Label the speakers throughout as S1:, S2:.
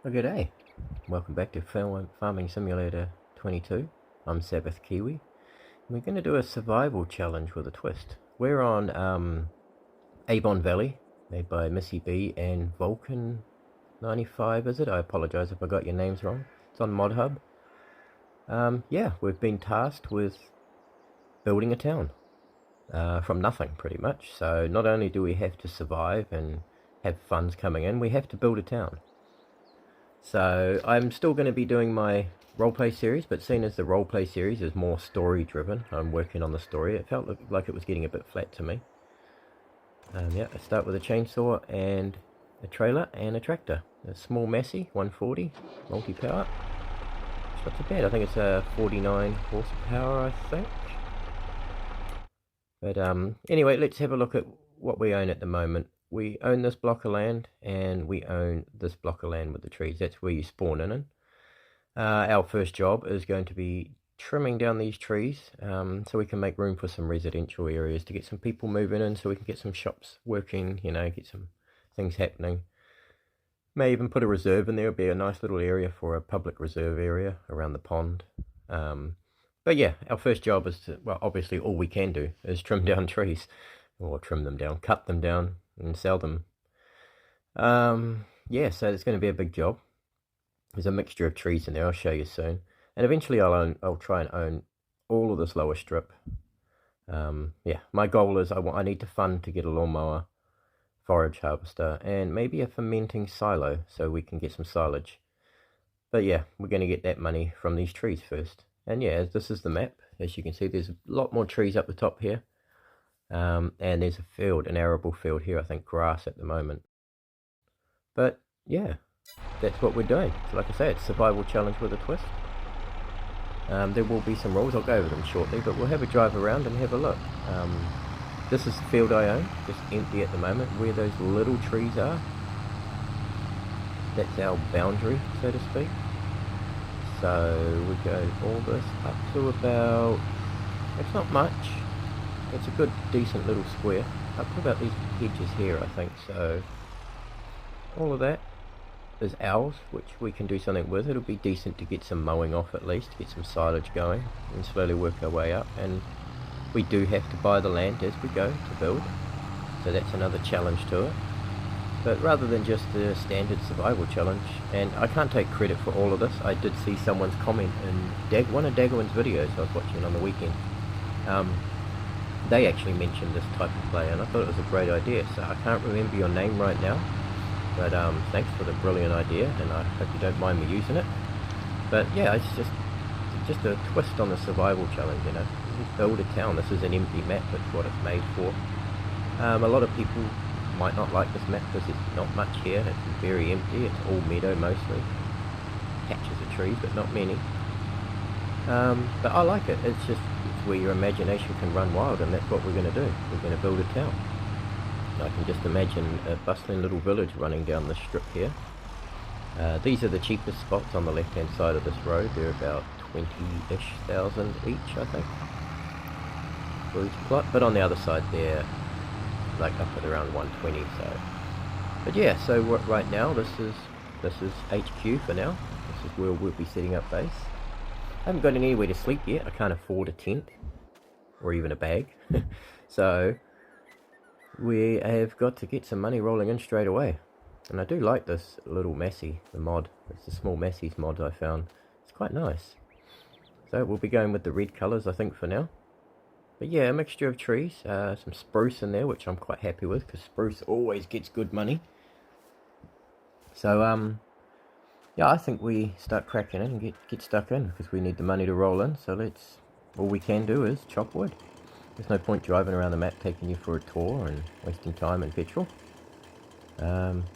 S1: Well, good day. Welcome back to Farming Simulator 22. I'm Sabbath Kiwi. We're going to do a survival challenge with a twist. We're on Avon Valley, made by Massey B and Vulcan 95, is it? I apologize if I got your names wrong. It's on Mod Hub. Yeah, we've been tasked with building a town from nothing, pretty much. So not only do we have to survive and have funds coming in, we have to build a town. So I'm still going to be doing my roleplay series, but seeing as the roleplay series is more story driven, I'm working on the story. It felt like it was getting a bit flat to me. Yeah, I start with a chainsaw and a trailer and a tractor. A small Massey 140 multi-power. It's not too bad. I think it's a 49 horsepower, I think. But anyway, let's have a look at what we own at the moment. We own this block of land, and we own this block of land with the trees. That's where you spawn in. Our first job is going to be trimming down these trees so we can make room for some residential areas to get some people moving in, so we can get some shops working, you know, get some things happening. May even put a reserve in there. It'll be a nice little area for a public reserve area around the pond. But yeah, our first job is to, well, obviously all we can do is trim down trees, or trim them down, cut them down and sell them. Yeah, so it's going to be a big job. There's a mixture of trees in there, I'll show you soon. And eventually I'll try and own all of this lower strip. Yeah, my goal is I need to fund to get a lawnmower, forage harvester, and maybe a fermenting silo so we can get some silage. But yeah, we're going to get that money from these trees first. And yeah, this is the map. As you can see, there's a lot more trees up the top here. And there's a field, an arable field here, I think grass at the moment. But yeah, that's what we're doing. So like I say, it's survival challenge with a twist. There will be some rules, I'll go over them shortly, but we'll have a drive around and have a look. This is the field I own, just empty at the moment. Where those little trees are, that's our boundary, so to speak. So we go all this up to about, it's not much, it's a good decent little square, up to about these hedges here, I think. So all of that is ours, which we can do something with. It'll be decent to get some mowing off at least, get some silage going, and slowly work our way up. And we do have to buy the land as we go to build, so that's another challenge to it. But rather than just the standard survival challenge, and I can't take credit for all of this, I did see someone's comment in one of Dagwin's videos I was watching on the weekend. They actually mentioned this type of play, and I thought it was a great idea. So I can't remember your name right now, but thanks for the brilliant idea, and I hope you don't mind me using it. But yeah, it's just a twist on the survival challenge, you know. Build a town. This is an empty map, that's what it's made for. A lot of people might not like this map because there's not much here. It's very empty. It's all meadow mostly. Patches of trees, but not many. But I like it. It's where your imagination can run wild, and that's what we're going to do. We're going to build a town. I can just imagine a bustling little village running down the strip here. These are the cheapest spots on the left hand side of this road. They're about 20-ish thousand each, I think, for each plot. But on the other side they're like up at around 120. So, but yeah, so right now this is HQ for now. This is where we'll be setting up base. I haven't got anywhere to sleep yet. I can't afford a tent or even a bag. So we have got to get some money rolling in straight away. And I do like this little Massey, the mod. It's the small Massey's mod I found. It's quite nice. So we'll be going with the red colours, I think, for now. But yeah, a mixture of trees. Some spruce in there, which I'm quite happy with, because spruce always gets good money. So yeah, I think we start cracking in and get stuck in, because we need the money to roll in. So all we can do is chop wood. There's no point driving around the map taking you for a tour and wasting time and petrol.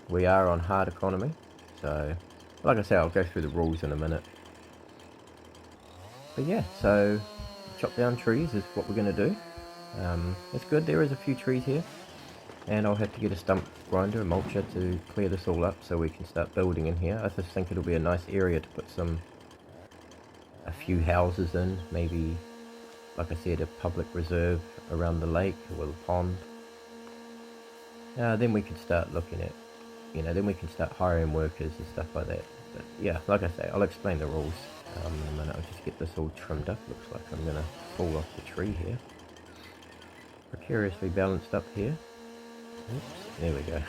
S1: We are on hard economy, so like I say, I'll go through the rules in a minute. But yeah, so chop down trees is what we're going to do. It's good, there is a few trees here, and I'll have to get a stump grinder, a mulcher, to clear this all up so we can start building in here. I just think it'll be a nice area to put a few houses in, maybe, like I said, a public reserve around the lake or the pond. Then we could start looking at you know, then we can start hiring workers and stuff like that. But yeah, like I say, I'll explain the rules in a minute. I'll just get this all trimmed up. Looks like I'm gonna fall off the tree here. Precariously balanced up here. Oops, there we go.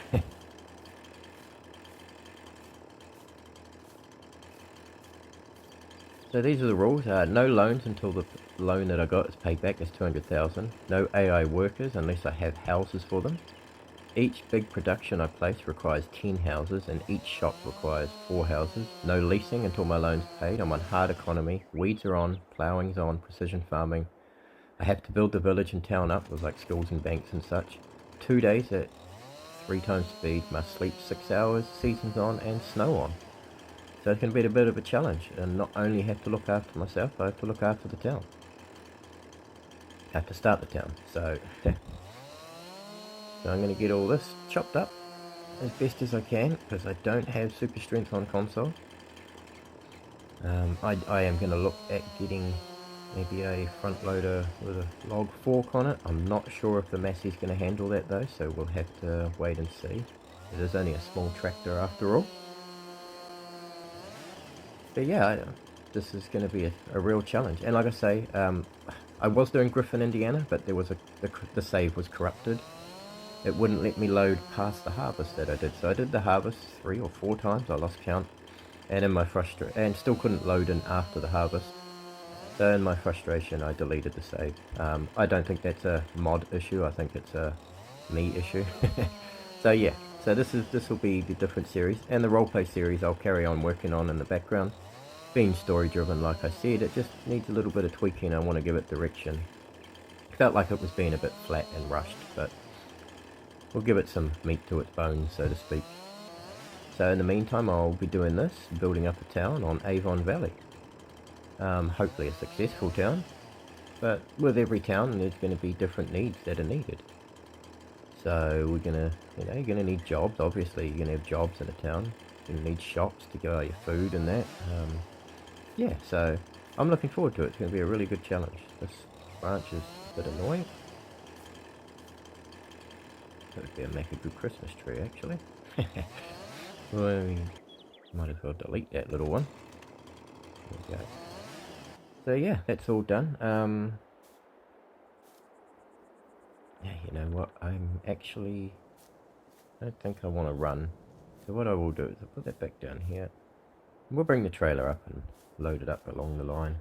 S1: So these are the rules. No loans until the loan that I got is paid back. Is 200,000. No AI workers unless I have houses for them. Each big production I place requires 10 houses, and each shop requires 4 houses. No leasing until my loan's paid. I'm on hard economy. Weeds are on. Plowing's on. Precision farming. I have to build the village and town up with like schools and banks and such. 2 days at 3 times speed. Must sleep 6 hours. Season's on and snow on. So it's going to be a bit of a challenge, and not only have to look after myself, I have to look after the town. I have to start the town, so so I'm going to get all this chopped up as best as I can, because I don't have super strength on console. I am going to look at getting maybe a front loader with a log fork on it. I'm not sure if the Massey's going to handle that though, so we'll have to wait and see. It is only a small tractor after all. But yeah, this is going to be a real challenge. And like I say, I was doing Griffin, Indiana, but there was the save was corrupted. It wouldn't let me load past the harvest that I did. So I did the harvest 3 or 4 times. I lost count. And in my and still couldn't load in after the harvest. So in my frustration, I deleted the save. I don't think that's a mod issue. I think it's a me issue. So yeah. So this will be the different series, and the roleplay series I'll carry on working on in the background. Being story driven, like I said, it just needs a little bit of tweaking. I want to give it direction. Felt like it was being a bit flat and rushed, but we'll give it some meat to its bones, so to speak. So in the meantime, I'll be doing this, building up a town on Avon Valley. Hopefully a successful town, but with every town there's going to be different needs that are needed. So we're gonna, you're gonna need jobs. Obviously, you're gonna have jobs in a town. You're gonna need shops to buy your food and that. Yeah, so I'm looking forward to it. It's gonna be a really good challenge. This branch is a bit annoying. That would make a good Christmas tree, actually. Well, might as well delete that little one. There we go. So yeah, that's all done. Yeah, you know what, I don't think I want to run. So what I will do is I'll put that back down here. We'll bring the trailer up and load it up along the line.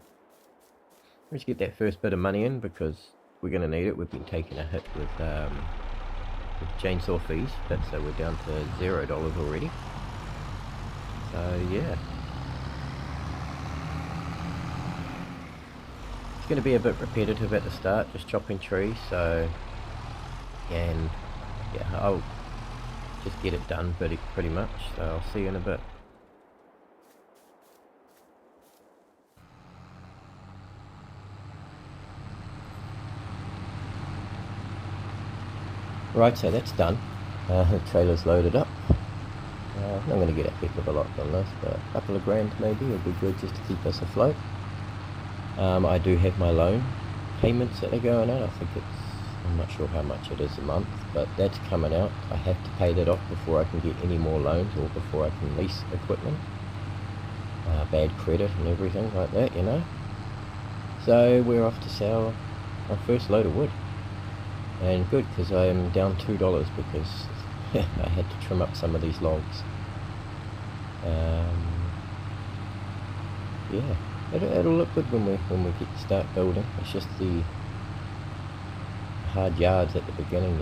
S1: Let's get that first bit of money in, because we're going to need it. We've been taking a hit with chainsaw fees, so we're down to $0 already. So yeah. It's going to be a bit repetitive at the start, just chopping trees, and yeah, I'll just get it done pretty much, so I'll see you in a bit. Right, so that's done. The trailer's loaded up. I'm not going to get a heck of a lot on this, but a couple of grand maybe will be good just to keep us afloat. I do have my loan payments that are going out. I think I'm not sure how much it is a month, but that's coming out. I have to pay that off before I can get any more loans, or before I can lease equipment. Bad credit and everything like that, So we're off to sell our first load of wood. And good, because I am down $2 because I had to trim up some of these logs. Yeah, it'll look good when we get to start building. It's just the hard yards at the beginning,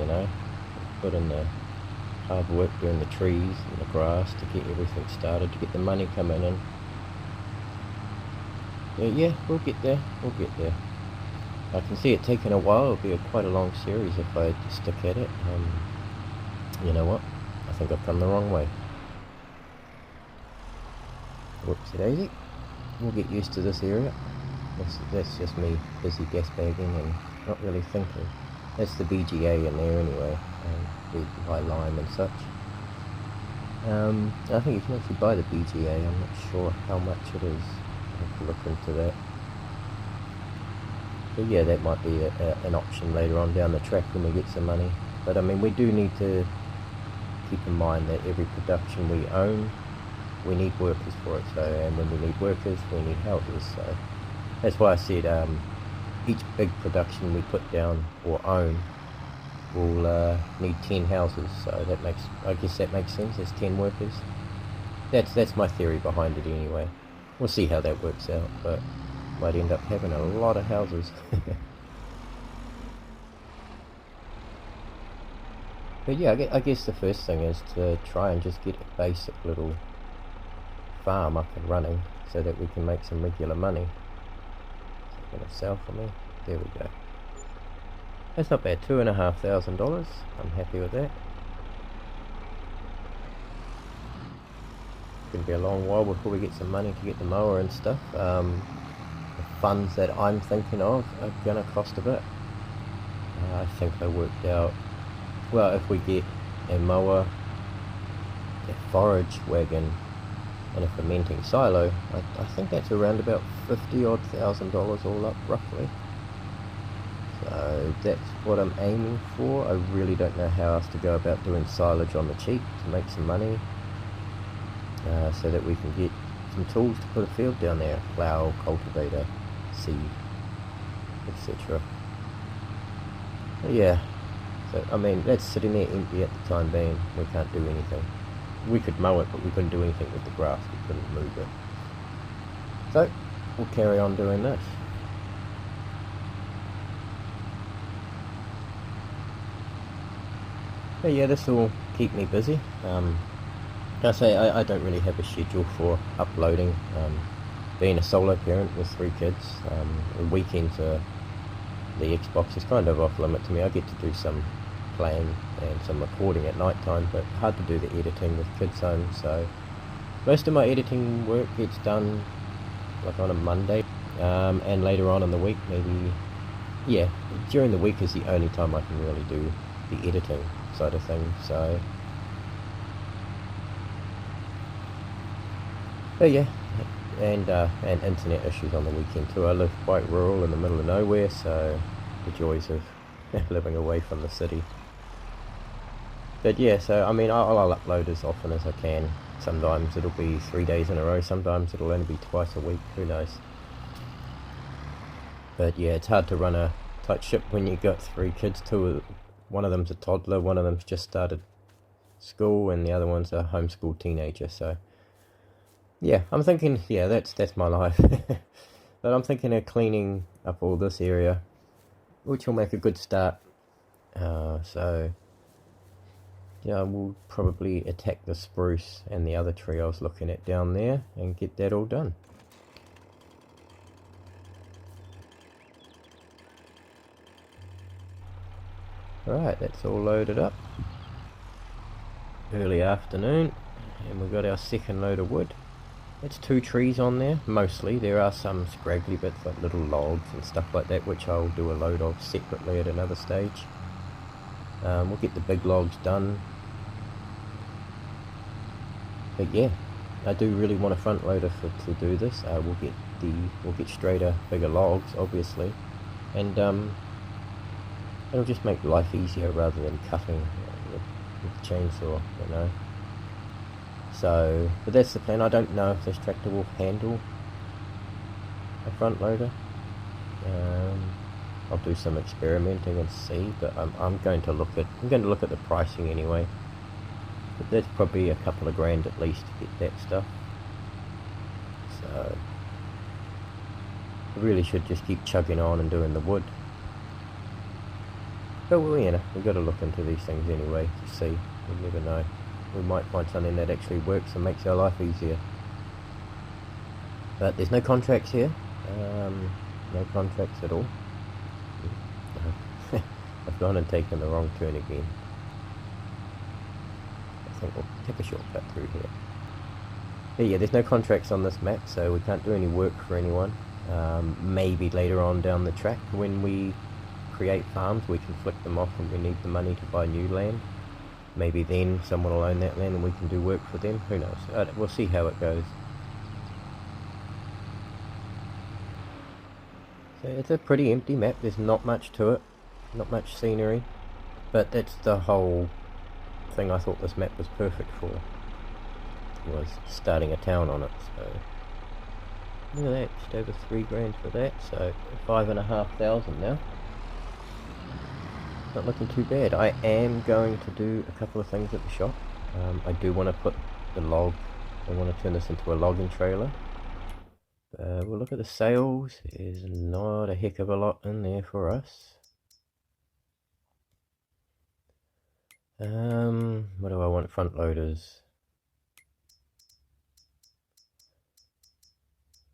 S1: Put in the hard work doing the trees and the grass to get everything started, to get the money coming in. But yeah, we'll get there. I can see it taking a while. It'll be quite a long series if I stick at it. You know what? I think I've come the wrong way. Whoopsie daisy. We'll get used to this area. That's just me busy gas bagging and not really thinking. That's the BGA in there anyway, the high lime and such. I think you can actually buy the BGA. I'm not sure how much it is. I'll have to look into that. But yeah, that might be an option later on down the track when we get some money. But I mean, we do need to keep in mind that every production we own, we need workers for it. So, and when we need workers, we need houses. So that's why I said each big production we put down or own will need 10 houses. So that makes, I guess that makes sense. There's 10 workers. That's my theory behind it anyway. We'll see how that works out, but might end up having a lot of houses. But yeah, I guess the first thing is to try and just get a basic little farm up and running so that we can make some regular money. Is it going to sell for me? There we go. That's not bad, $2,500. I'm happy with that. It's going to be a long while before we get some money to get the mower and stuff. The funds that I'm thinking of are going to cost a bit. I think I worked out, well, if we get a mower, a forage wagon, and a fermenting silo, I think that's around about $50,000 all up, roughly. So that's what I'm aiming for. I really don't know how else to go about doing silage on the cheap to make some money, so that we can get some tools to put a field down there, plow, cultivator, seed, etc. Yeah, so I mean, that's sitting there empty at the time being. We can't do anything. We could mow it, but we couldn't do anything with the grass. We couldn't move it. So we'll carry on doing this. But yeah, this will keep me busy. I say I don't really have a schedule for uploading. Being a solo parent with 3 kids, the weekends are, the Xbox is kind of off limit to me. I get to do some playing and some recording at night time, but hard to do the editing with kids home. So most of my editing work gets done like on a Monday, and later on in the week, maybe, yeah, during the week is the only time I can really do the editing side of things. So but yeah, and internet issues on the weekend too. I live quite rural in the middle of nowhere, so the joys of living away from the city. But yeah, so I mean, I'll upload as often as I can. Sometimes it'll be 3 days in a row, sometimes it'll only be twice a week, who knows. But yeah, it's hard to run a tight ship when you've got 3 kids. One of them's a toddler, one of them's just started school, and the other one's a homeschool teenager. So yeah, I'm thinking, yeah, that's my life. But I'm thinking of cleaning up all this area, which will make a good start. So yeah, we'll probably attack the spruce and the other tree I was looking at down there and get that all done. Alright, that's all loaded up. Early afternoon, and we've got our second load of wood. It's 2 trees on there, mostly. There are some scraggly bits like little logs and stuff like that, which I'll do a load of separately at another stage. We'll get the big logs done. But yeah, I do really want a front loader to do this. We'll get straighter, bigger logs, obviously, and it'll just make life easier rather than cutting with the chainsaw, you know. So, but that's the plan. I don't know if this tractor will handle a front loader. I'll do some experimenting and see, but I'm going to look at the pricing anyway. But that's probably a couple of grand at least to get that stuff. So I really should just keep chugging on and doing the wood. But we've got to look into these things anyway to see. You never know. We might find something that actually works and makes our life easier. But there's no contracts here. No contracts at all. I've gone and taken the wrong turn again. I think we'll take a shortcut through here. But yeah, there's no contracts on this map, so we can't do any work for anyone. Maybe later on down the track when we create farms, we can flick them off when we need the money to buy new land. Maybe then someone will own that land and we can do work for them. Who knows? We'll see how it goes. So it's a pretty empty map. There's not much to it. Not much scenery. But that's the whole thing I thought this map was perfect for was starting a town on it. So look at that, just over 3 grand for that, so 5,500 now. Not looking too bad. I am going to do a couple of things at the shop. I do want to put the log, I want to turn this into a logging trailer. We'll look at the sales. There's not a heck of a lot in there for us. What do I want? Front loaders.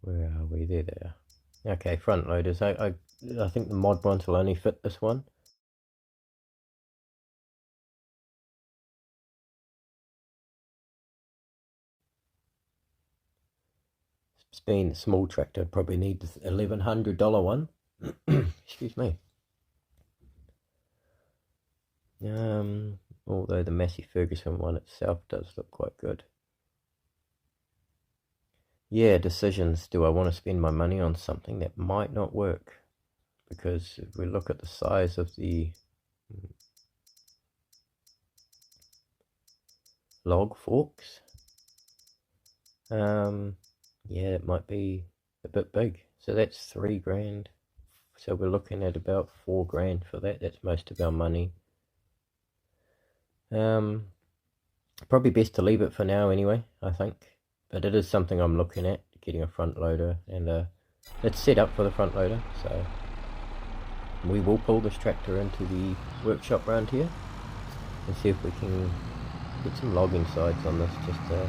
S1: Where are we? There they are. Okay, front loaders. I think the mod ones will only fit this one. Being a small tractor, probably need the $1,100 one. Excuse me. Although the Massey Ferguson one itself does look quite good. Yeah, decisions. Do I want to spend my money on something that might not work? Because if we look at the size of the log forks, yeah, it might be a bit big. So that's 3 grand. So we're looking at about 4 grand for that. That's most of our money. Probably best to leave it for now anyway, I think. But it is something I'm looking at, getting a front loader, and it's set up for the front loader. So we will pull this tractor into the workshop around here and see if we can get some logging sides on this, just to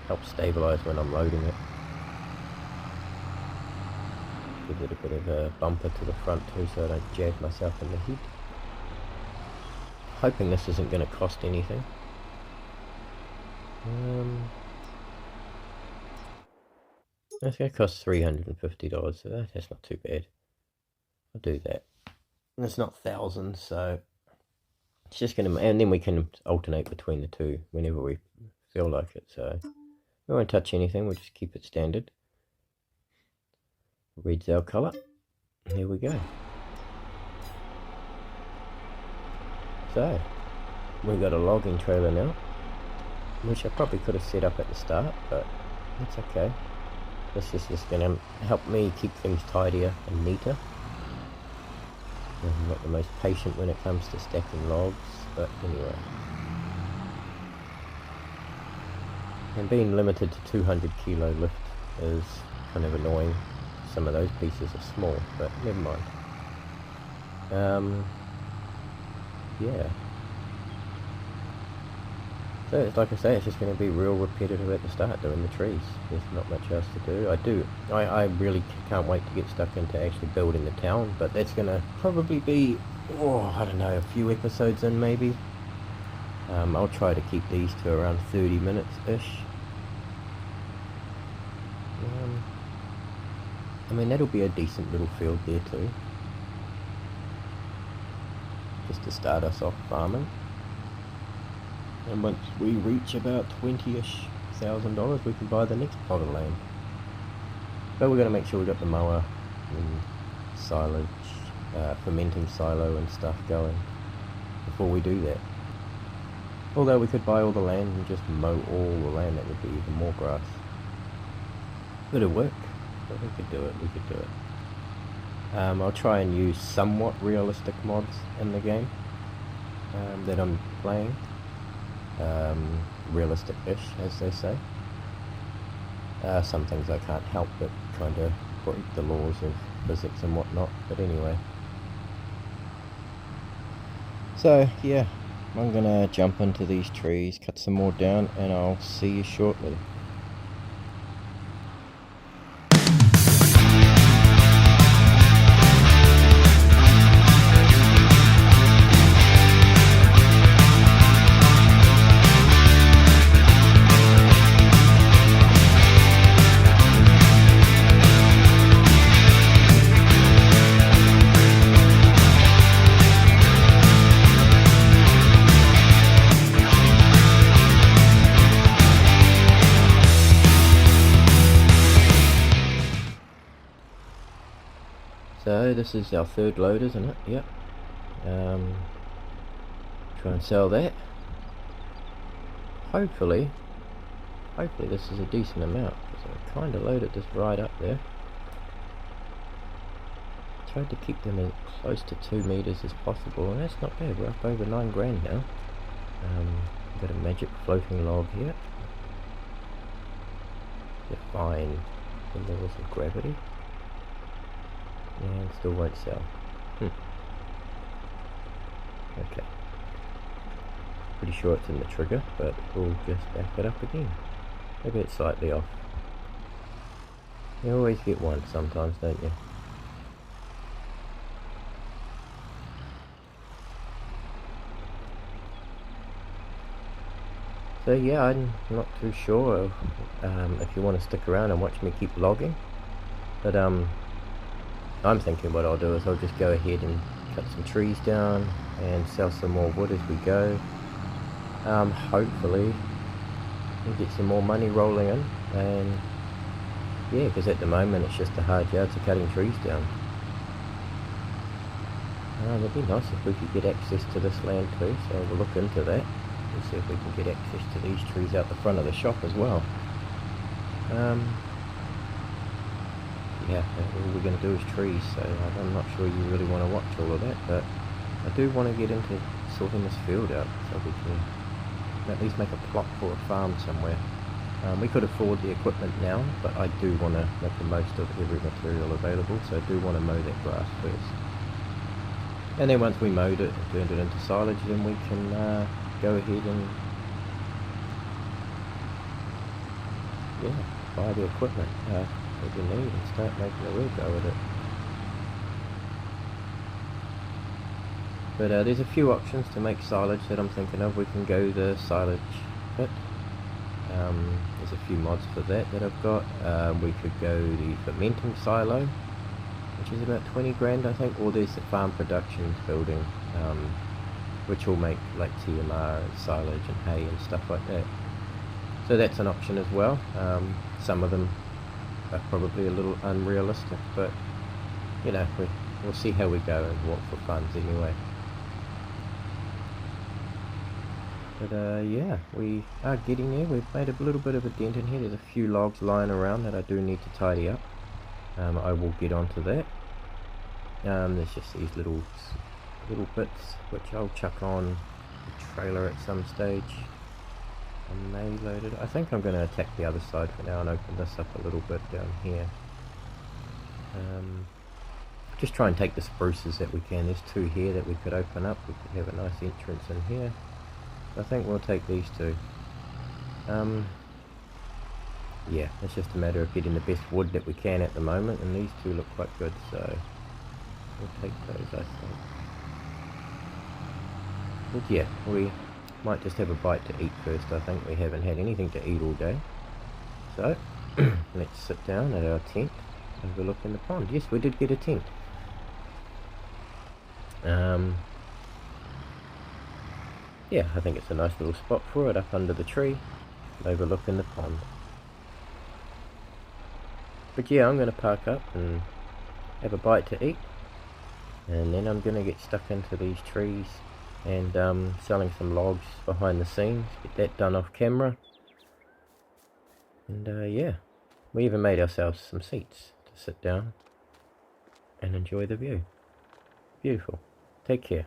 S1: help stabilize when I'm loading it. Give it a bit of a bumper to the front too, so I don't jag myself in the head. Hoping this isn't going to cost anything. That's going to cost $350, so that's not too bad. I'll do that. And it's not thousands, so it's just going to, and then we can alternate between the two whenever we feel like it. So we won't touch anything, we'll just keep it standard. Reads our colour. Here we go. So we've got a logging trailer now, which I probably could have set up at the start, but that's okay. This is just going to help me keep things tidier and neater. I'm not the most patient when it comes to stacking logs, but anyway. And being limited to 200 kilo lift is kind of annoying. Some of those pieces are small, but never mind. Yeah. So it's like I say, it's just going to be real repetitive at the start, doing the trees. There's not much else to do. I really can't wait to get stuck into actually building the town, but that's going to probably be, I don't know, a few episodes in maybe. I'll try to keep these to around 30 minutes-ish. I mean, that'll be a decent little field there too. Just to start us off farming. And once we reach about $20,000, we can buy the next plot of land. But we're going to make sure we got the mower and silage, fermenting silo and stuff going before we do that. Although we could buy all the land and just mow all the land, that would be even more grass. But it'll work. But we could do it. I'll try and use somewhat realistic mods in the game that I'm playing. Realistic-ish, as they say. Some things I can't help but kind of break the laws of physics and whatnot, but anyway. So, yeah, I'm gonna jump into these trees, cut some more down, and I'll see you shortly. So this is our third load, isn't it? Yep. Try and sell that. hopefully this is a decent amount, because I kind of loaded this right up there. Tried to keep them as close to 2 meters as possible, and that's not bad. We're up over 9 grand now. Got a magic floating log here. Define the levels of gravity, and still won't sell. Okay, pretty sure it's in the trigger, but we'll just back it up again. Maybe it's slightly off. You always get one sometimes, don't you? So yeah, I'm not too sure if you want to stick around and watch me keep logging, but I'm thinking what I'll do is I'll just go ahead and cut some trees down and sell some more wood as we go. Hopefully we'll get some more money rolling in, and yeah, because at the moment it's just a hard yard to cutting trees down. It'd be nice if we could get access to this land too, so we'll look into that. We'll see if we can get access to these trees out the front of the shop as well. Yeah, all we're going to do is trees, so I'm not sure you really want to watch all of that, but I do want to get into sorting this field out so we can at least make a plot for a farm somewhere. We could afford the equipment now, but I do want to make the most of every material available, so I do want to mow that grass first. And then once we mowed it and turned it into silage, then we can go ahead and buy the equipment that we need and start making a real go at it. But there's a few options to make silage that I'm thinking of. We can go the silage pit. There's a few mods for that I've got. We could go the fermenting silo, which is about 20 grand I think, or there's the farm production building, which will make like TMR and silage and hay and stuff like that. So that's an option as well. Some of them are probably a little unrealistic, but you know, we'll see how we go and walk for funds anyway. But yeah, we are getting there. We've made a little bit of a dent in here. There's a few logs lying around that I do need to tidy up. I will get onto that. There's just these little bits which I'll chuck on the trailer at some stage. I may load it. I think I'm going to attack the other side for now and open this up a little bit down here. Just try and take the spruces that we can. There's 2 here that we could open up. We could have a nice entrance in here. I think we'll take these 2. Yeah, it's just a matter of getting the best wood that we can at the moment, and these 2 look quite good, so we'll take those, I think. But yeah, we might just have a bite to eat first. I think we haven't had anything to eat all day, so let's sit down at our tent overlooking the pond. Yes, we did get a tent. Yeah, I think it's a nice little spot for it, up under the tree overlooking the pond. But yeah, I'm going to park up and have a bite to eat, and then I'm going to get stuck into these trees and selling some logs behind the scenes, get that done off camera. And yeah, we even made ourselves some seats to sit down and enjoy the view. Beautiful. Take care.